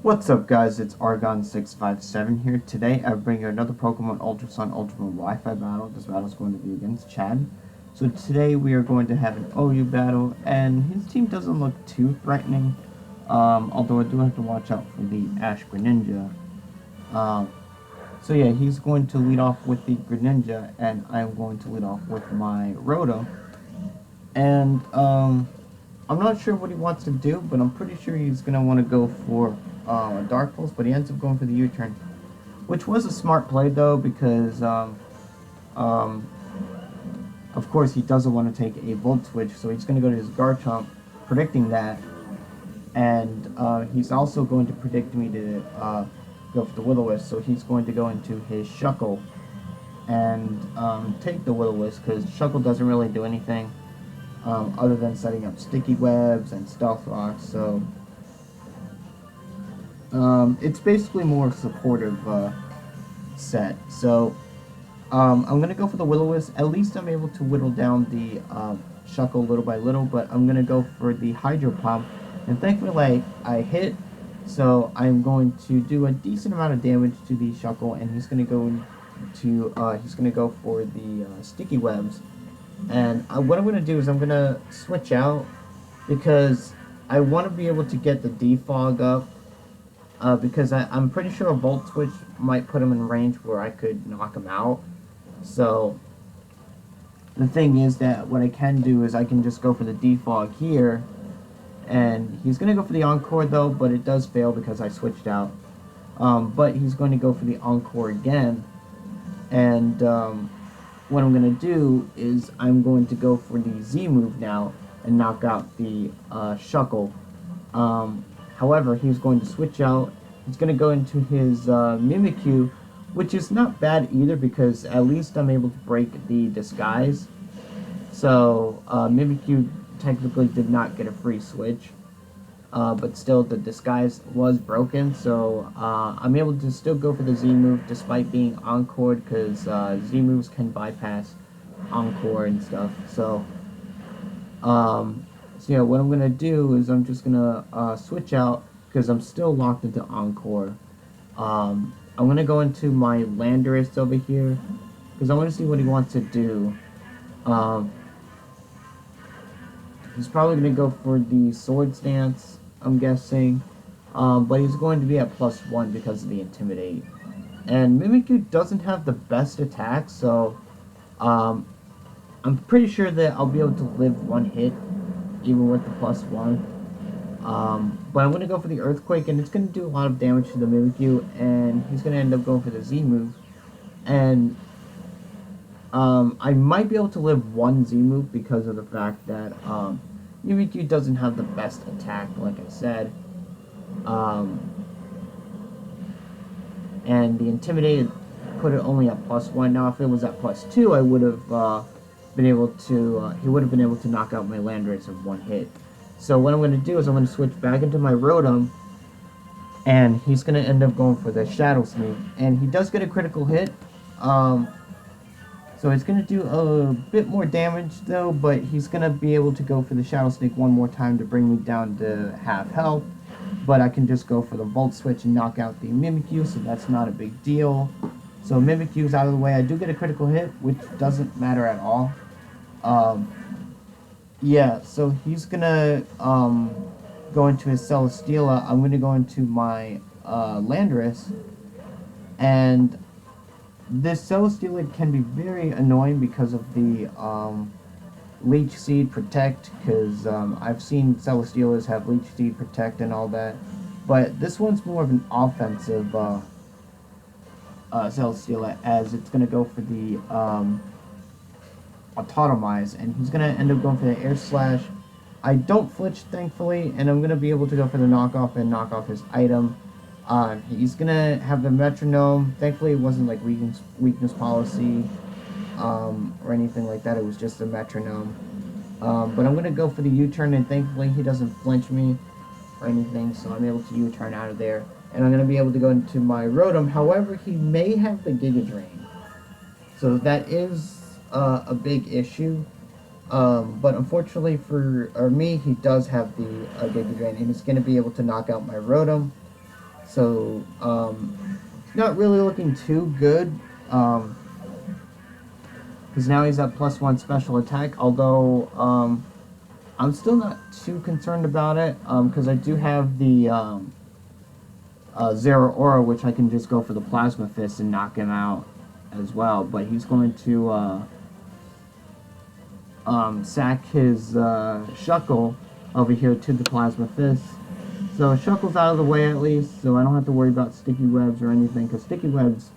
What's up guys, it's Argon657 here. Today I bring you another Pokemon Ultra Sun Ultra Moon Wi-Fi battle. This battle is going to be against Chad. So today we are going to have an OU battle, and his team doesn't look too threatening. Although I do have to watch out for the ash-greninja. So yeah, he's going to lead off with the Greninja, and I'm going to lead off with my Rotom. And I'm not sure what he wants to do, but I'm pretty sure he's going to want to go for Dark Pulse, but he ends up going for the U-turn, which was a smart play though, because of course he doesn't want to take a Volt Switch, so he's going to go to his Garchomp, predicting that, and he's also going to predict me to go for the Will-O-Wisp, so he's going to go into his Shuckle and take the Will-O-Wisp, because Shuckle doesn't really do anything other than setting up sticky webs and stealth rocks, so it's basically more supportive set. So I'm going to go for the Will-O-Wisp. At least I'm able to whittle down the Shuckle little by little, but I'm going to go for the Hydro Pump, and thankfully I hit, so I'm going to do a decent amount of damage to the Shuckle, and he's going to go for the sticky webs. And what I'm going to do is I'm going to switch out, because I want to be able to get the defog up, because I'm pretty sure a Volt Switch might put him in range where I could knock him out. So the thing is that what I can do is I can just go for the defog here, and he's going to go for the Encore though, but it does fail because I switched out. But he's going to go for the Encore again, and what I'm going to do is I'm going to go for the Z move now and knock out the Shuckle. However, he's going to switch out. He's going to go into his Mimikyu, which is not bad either, because at least I'm able to break the disguise. So Mimikyu technically did not get a free switch, but still the disguise was broken. So I'm able to still go for the Z move despite being encored, because Z moves can bypass encore and stuff. So yeah, what I'm going to do is I'm just going to switch out, because I'm still locked into Encore. I'm going to go into my Landorus-t over here, because I want to see what he wants to do. He's probably going to go for the Swords Dance, I'm guessing. But he's going to be at +1 because of the Intimidate. And Mimikyu doesn't have the best attack, so I'm pretty sure that I'll be able to live one hit even with the +1. But I'm going to go for the Earthquake, and it's going to do a lot of damage to the Mimikyu, and he's going to end up going for the Z move. And I might be able to live one Z move because of the fact that Mimikyu doesn't have the best attack, like I said. And the Intimidated put it only at +1. Now, if it was at +2, I would have been able to, he would have been able to knock out my Landorus in one hit. So what I'm going to do is I'm going to switch back into my Rotom, and he's going to end up going for the Shadow Sneak, and he does get a critical hit. So it's going to do a bit more damage though, but he's going to be able to go for the Shadow Sneak one more time to bring me down to half health. But I can just go for the Volt Switch and knock out the Mimikyu, so that's not a big deal. So Mimikyu's out of the way. I do get a critical hit, which doesn't matter at all. Yeah, so he's gonna go into his Celesteela. I'm gonna go into my Landorus, and this Celesteela can be very annoying because of the Leech Seed Protect, because I've seen Celesteelas have Leech Seed Protect and all that, but this one's more of an offensive Celesteela, as it's gonna go for the Autotomize, and he's going to end up going for the Air Slash. I don't flinch, thankfully, and I'm going to be able to go for the knockoff and knock off his item. He's going to have the Metronome. Thankfully, it wasn't like weakness policy or anything like that. It was just a Metronome. But I'm going to go for the U-turn, and thankfully he doesn't flinch me or anything, so I'm able to U-turn out of there. And I'm going to be able to go into my Rotom. However, he may have the Giga Drain, so that is a big issue, but unfortunately for me, he does have the Giga Drain, and he's going to be able to knock out my Rotom. So, not really looking too good. Because now he's at +1 special attack, although, I'm still not too concerned about it, because I do have the, Zero Aura, which I can just go for the Plasma Fist and knock him out as well, but he's going to, sack his, Shuckle over here to the Plasma Fist. So Shuckle's out of the way at least, so I don't have to worry about sticky webs or anything, because sticky webs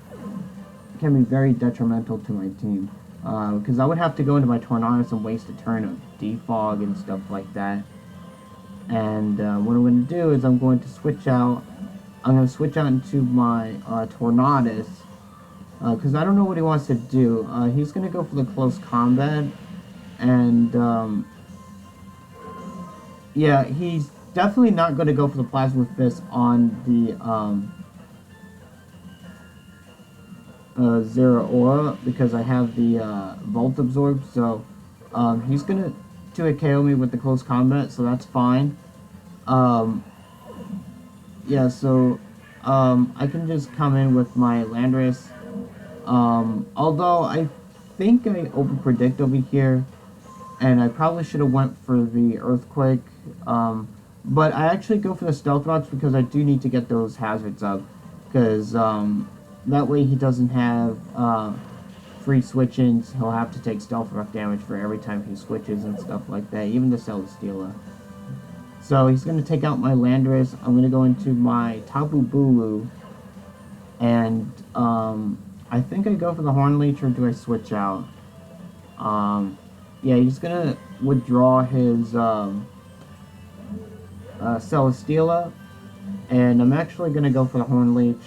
can be very detrimental to my team. Because I would have to go into my Tornadus and waste a turn of defog and stuff like that. And what I'm going to do is I'm going to switch out. I'm going to switch out into my Tornadus, because I don't know what he wants to do. He's going to go for the close combat, and yeah, he's definitely not going to go for the Plasma Fist on the Zero Aura, because I have the Volt Absorb, so he's going to 2-hit KO me with the close combat, so that's fine. Yeah, so I can just come in with my Landorus. Although I think I overpredict over here, and I probably should have went for the Earthquake. But I actually go for the Stealth Rocks because I do need to get those hazards up, because that way he doesn't have free switch-ins. He'll have to take Stealth Rock damage for every time he switches and stuff like that, even the Celesteela. So he's going to take out my Landorus. I'm going to go into my Tapu Bulu, and I think I go for the Horn Leech, or do I switch out? Yeah, he's going to withdraw his Celesteela, and I'm actually going to go for the Horn Leech,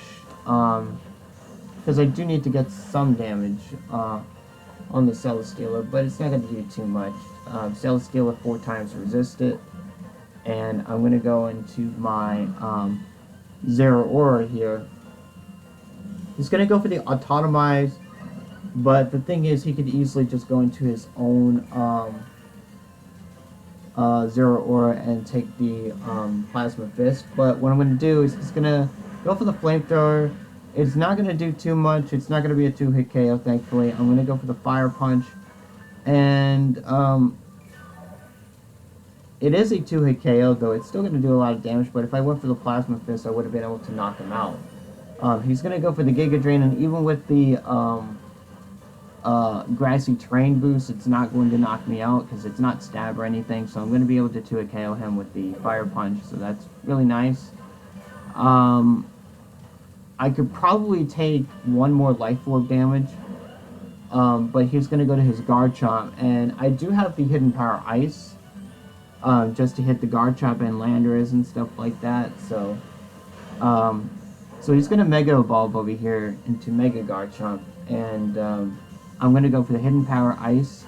because I do need to get some damage on the Celesteela, but it's not going to do too much. Celesteela 4 times resist it, and I'm going to go into my Zero Aura here. He's going to go for the Autotomize, but the thing is, he could easily just go into his own Zero Aura and take the Plasma Fist. But what I'm going to do is he's going to go for the Flamethrower. It's not going to do too much. It's not going to be a 2-hit KO, thankfully. I'm going to go for the Fire Punch. And it is a 2-hit KO, though. It's still going to do a lot of damage. But if I went for the Plasma Fist, I would have been able to knock him out. He's going to go for the Giga Drain. And even with the Grassy Terrain boost, it's not going to knock me out because it's not stab or anything. So I'm going to be able to 2-hit KO him with the Fire Punch. So that's really nice. I could probably take one more Life Orb damage, but he's going to go to his Garchomp, and I do have the Hidden Power Ice, just to hit the Garchomp and Landorus and stuff like that, so he's going to Mega Evolve over here into Mega-Garchomp, and I'm going to go for the Hidden Power Ice,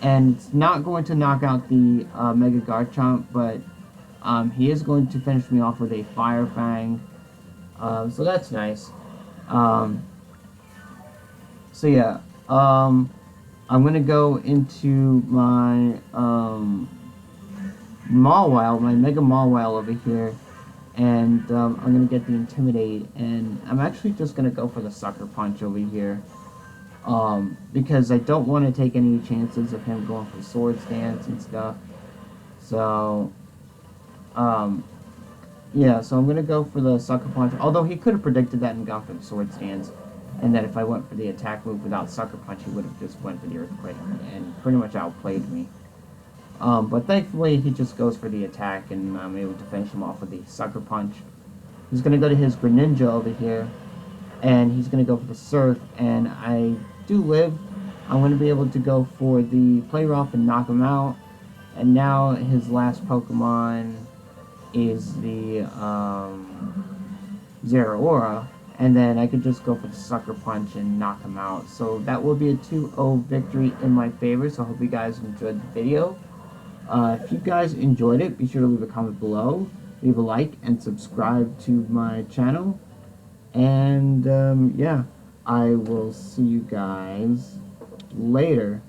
and it's not going to knock out the Mega-Garchomp, but he is going to finish me off with a Fire Fang. So that's nice. So yeah, I'm gonna go into my Mawile, my mega-mawile over here, and I'm gonna get the Intimidate, and I'm actually just gonna go for the Sucker Punch over here, because I don't want to take any chances of him going for Swords Dance and stuff. So yeah, so I'm going to go for the Sucker Punch, although he could have predicted that and gone for the Sword Stance, and that if I went for the attack move without Sucker Punch, he would have just went for the Earthquake, and pretty much outplayed me. But thankfully, he just goes for the attack, and I'm able to finish him off with the Sucker Punch. He's going to go to his Greninja over here, and he's going to go for the Surf, and I do live. I'm going to be able to go for the Play Rough and knock him out, and now his last Pokemon is the Zero Aura, and then I could just go for the Sucker Punch and knock him out. So that will be a 2-0 victory in my favor, so I hope you guys enjoyed the video. If you guys enjoyed it, be sure to leave a comment below, leave a like, and subscribe to my channel. And yeah, I will see you guys later.